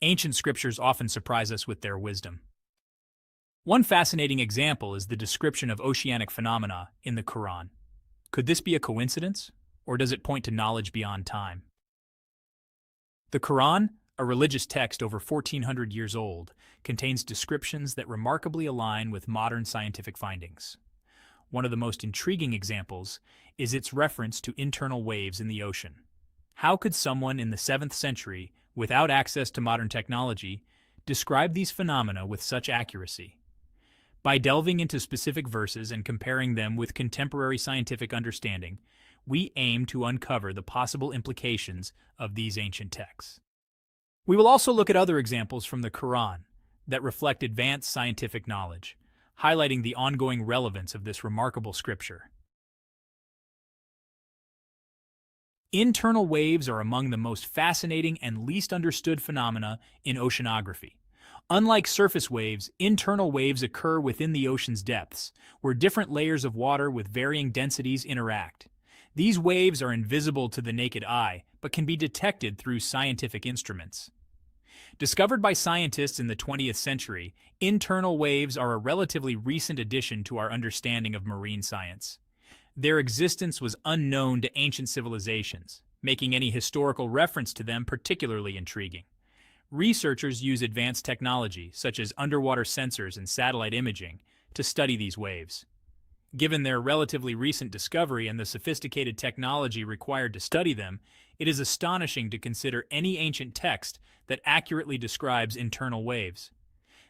Ancient scriptures often surprise us with their wisdom. One fascinating example is the description of oceanic phenomena in the Quran. Could this be a coincidence, or does it point to knowledge beyond time? The Quran, a religious text over 1400 years old, contains descriptions that remarkably align with modern scientific findings. One of the most intriguing examples is its reference to internal waves in the ocean. How could someone in the 7th century, without access to modern technology, describe these phenomena with such accuracy? By delving into specific verses and comparing them with contemporary scientific understanding, we aim to uncover the possible implications of these ancient texts. We will also look at other examples from the Quran that reflect advanced scientific knowledge, highlighting the ongoing relevance of this remarkable scripture. Internal waves are among the most fascinating and least understood phenomena in oceanography. Unlike surface waves, internal waves occur within the ocean's depths, where different layers of water with varying densities interact. These waves are invisible to the naked eye, but can be detected through scientific instruments. Discovered by scientists in the 20th century, internal waves are a relatively recent addition to our understanding of marine science. Their existence was unknown to ancient civilizations, making any historical reference to them particularly intriguing. Researchers use advanced technology, such as underwater sensors and satellite imaging, to study these waves. Given their relatively recent discovery and the sophisticated technology required to study them, it is astonishing to consider any ancient text that accurately describes internal waves.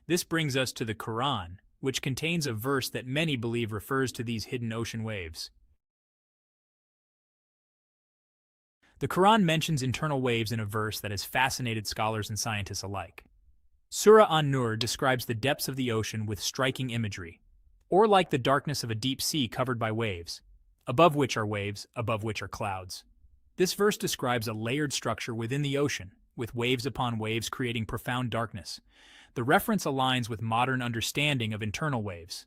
This brings us to the Quran, which contains a verse that many believe refers to these hidden ocean waves. The Quran mentions internal waves in a verse that has fascinated scholars and scientists alike. Surah An-Nur describes the depths of the ocean with striking imagery, or like the darkness of a deep sea covered by waves, above which are waves, above which are clouds. This verse describes a layered structure within the ocean, with waves upon waves creating profound darkness. The reference aligns with modern understanding of internal waves.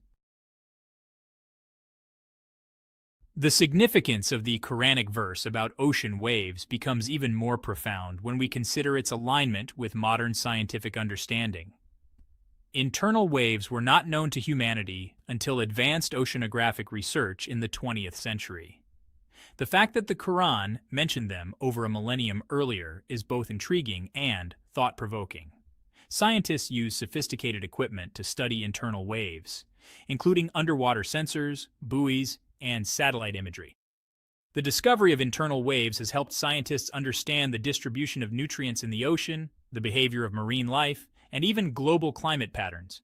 The significance of the Quranic verse about ocean waves becomes even more profound when we consider its alignment with modern scientific understanding. Internal waves were not known to humanity until advanced oceanographic research in the 20th century. The fact that the Quran mentioned them over a millennium earlier is both intriguing and thought-provoking. Scientists use sophisticated equipment to study internal waves, including underwater sensors, buoys, and satellite imagery. The discovery of internal waves has helped scientists understand the distribution of nutrients in the ocean, the behavior of marine life, and even global climate patterns.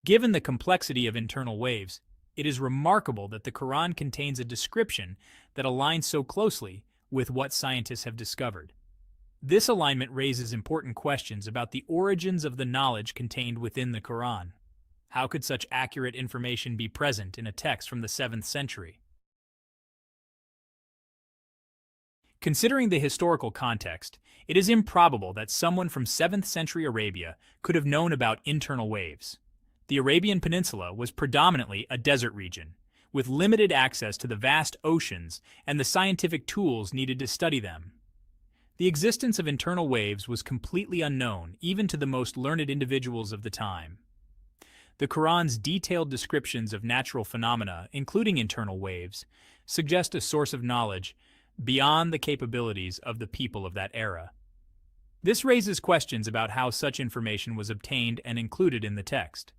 Given the complexity of internal waves, it is remarkable that the Quran contains a description that aligns so closely with what scientists have discovered. This alignment raises important questions about the origins of the knowledge contained within the Quran. How could such accurate information be present in a text from the 7th century? Considering the historical context, it is improbable that someone from 7th century Arabia could have known about internal waves. The Arabian Peninsula was predominantly a desert region, with limited access to the vast oceans and the scientific tools needed to study them. The existence of internal waves was completely unknown even to the most learned individuals of the time. The Quran's detailed descriptions of natural phenomena, including internal waves, suggest a source of knowledge beyond the capabilities of the people of that era. This raises questions about how such information was obtained and included in the text.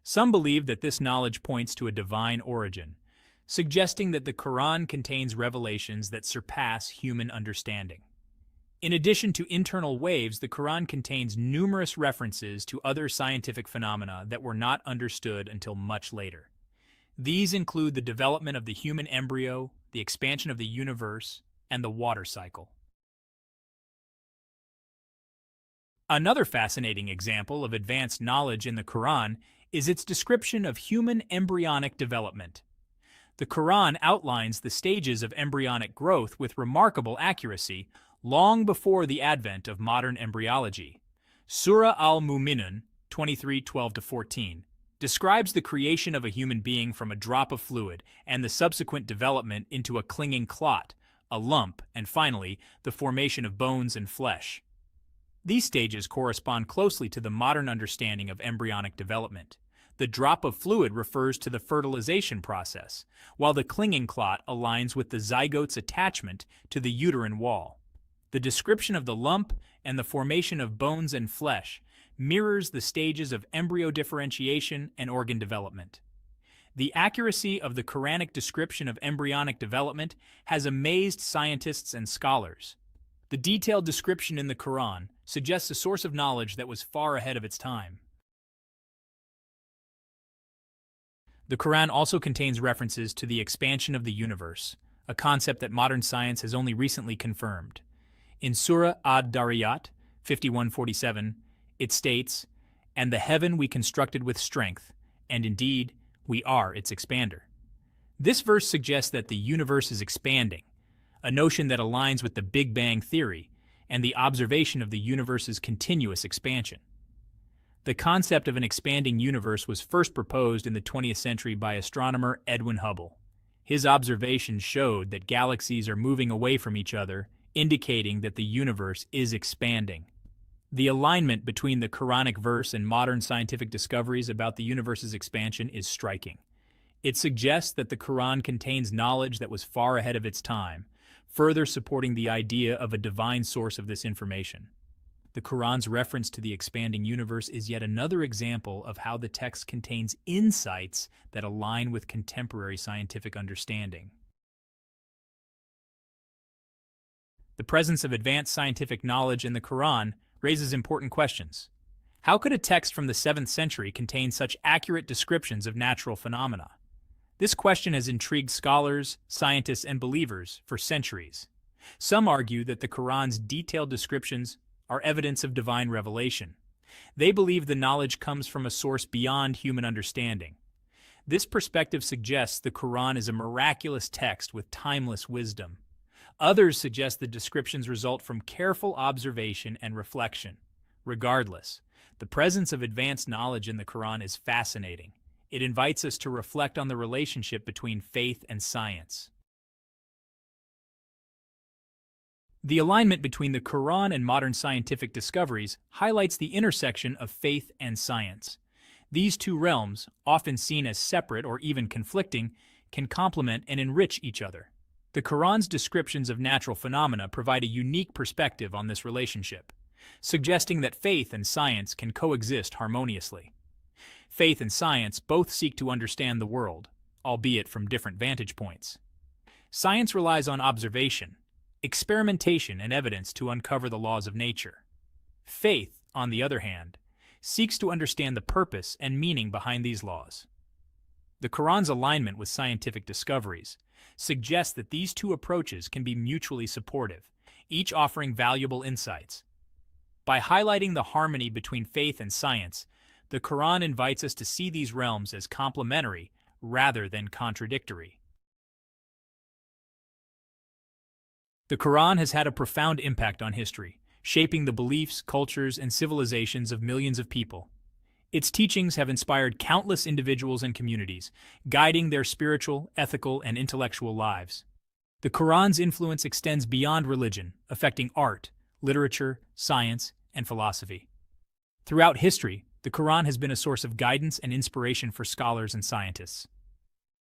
Some believe that this knowledge points to a divine origin, suggesting that the Quran contains revelations that surpass human understanding. In addition to internal waves, the Quran contains numerous references to other scientific phenomena that were not understood until much later. These include the development of the human embryo, the expansion of the universe, and the water cycle. Another fascinating example of advanced knowledge in the Quran is its description of human embryonic development. The Quran outlines the stages of embryonic growth with remarkable accuracy, long before the advent of modern embryology. Surah Al-Mu'minun 23:12-14 describes the creation of a human being from a drop of fluid and the subsequent development into a clinging clot, a lump, and finally, the formation of bones and flesh. These stages correspond closely to the modern understanding of embryonic development. The drop of fluid refers to the fertilization process, while the clinging clot aligns with the zygote's attachment to the uterine wall. The description of the lump and the formation of bones and flesh mirrors the stages of embryo differentiation and organ development. The accuracy of the Quranic description of embryonic development has amazed scientists and scholars. The detailed description in the Quran suggests a source of knowledge that was far ahead of its time. The Quran also contains references to the expansion of the universe, a concept that modern science has only recently confirmed. In Surah Ad-Dariyat 51:47, it states, "And the heaven we constructed with strength, and indeed, we are its expander." This verse suggests that the universe is expanding, a notion that aligns with the Big Bang theory and the observation of the universe's continuous expansion. The concept of an expanding universe was first proposed in the 20th century by astronomer Edwin Hubble. His observations showed that galaxies are moving away from each other, indicating that the universe is expanding. The alignment between the Quranic verse and modern scientific discoveries about the universe's expansion is striking. It suggests that the Quran contains knowledge that was far ahead of its time, further supporting the idea of a divine source of this information. The Quran's reference to the expanding universe is yet another example of how the text contains insights that align with contemporary scientific understanding. The presence of advanced scientific knowledge in the Quran raises important questions. How could a text from the 7th century contain such accurate descriptions of natural phenomena? This question has intrigued scholars, scientists, and believers for centuries. Some argue that the Quran's detailed descriptions are evidence of divine revelation. They believe the knowledge comes from a source beyond human understanding. This perspective suggests the Quran is a miraculous text with timeless wisdom. Others suggest the descriptions result from careful observation and reflection. Regardless, the presence of advanced knowledge in the Quran is fascinating. It invites us to reflect on the relationship between faith and science. The alignment between the Quran and modern scientific discoveries highlights the intersection of faith and science. These two realms, often seen as separate or even conflicting, can complement and enrich each other. The Quran's descriptions of natural phenomena provide a unique perspective on this relationship, suggesting that faith and science can coexist harmoniously. Faith and science both seek to understand the world, albeit from different vantage points. Science relies on observation, experimentation, and evidence to uncover the laws of nature. Faith, on the other hand, seeks to understand the purpose and meaning behind these laws. The Quran's alignment with scientific discoveries suggests that these two approaches can be mutually supportive, each offering valuable insights. By highlighting the harmony between faith and science, the Quran invites us to see these realms as complementary rather than contradictory. The Quran has had a profound impact on history, shaping the beliefs, cultures, and civilizations of millions of people. Its teachings have inspired countless individuals and communities, guiding their spiritual, ethical, and intellectual lives. The Quran's influence extends beyond religion, affecting art, literature, science, and philosophy. Throughout history, the Quran has been a source of guidance and inspiration for scholars and scientists.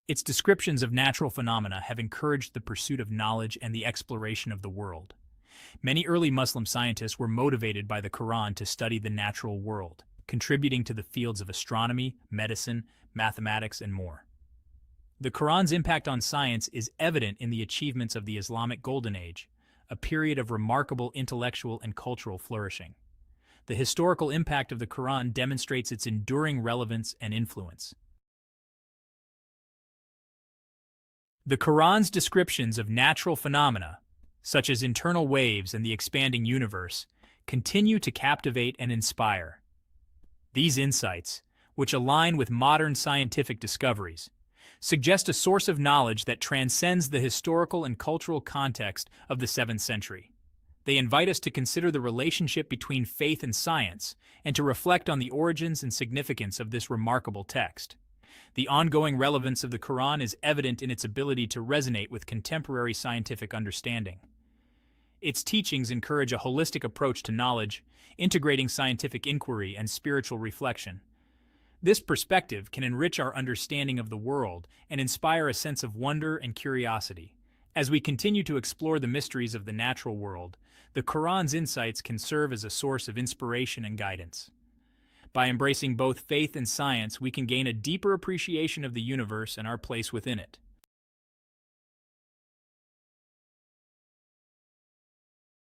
Its descriptions of natural phenomena have encouraged the pursuit of knowledge and the exploration of the world. Many early Muslim scientists were motivated by the Quran to study the natural world, contributing to the fields of astronomy, medicine, mathematics, and more. The Quran's impact on science is evident in the achievements of the Islamic Golden Age, a period of remarkable intellectual and cultural flourishing. The historical impact of the Quran demonstrates its enduring relevance and influence. The Quran's descriptions of natural phenomena, such as internal waves and the expanding universe, continue to captivate and inspire. These insights, which align with modern scientific discoveries, suggest a source of knowledge that transcends the historical and cultural context of the 7th century. They invite us to consider the relationship between faith and science and to reflect on the origins and significance of this remarkable text. The ongoing relevance of the Quran is evident in its ability to resonate with contemporary scientific understanding. Its teachings encourage a holistic approach to knowledge, integrating scientific inquiry and spiritual reflection. This perspective can enrich our understanding of the world and inspire a sense of wonder and curiosity. As we continue to explore the mysteries of the natural world, the Quran's insights can serve as a source of inspiration and guidance. By embracing both faith and science, we can gain a deeper appreciation of the universe and our place within it.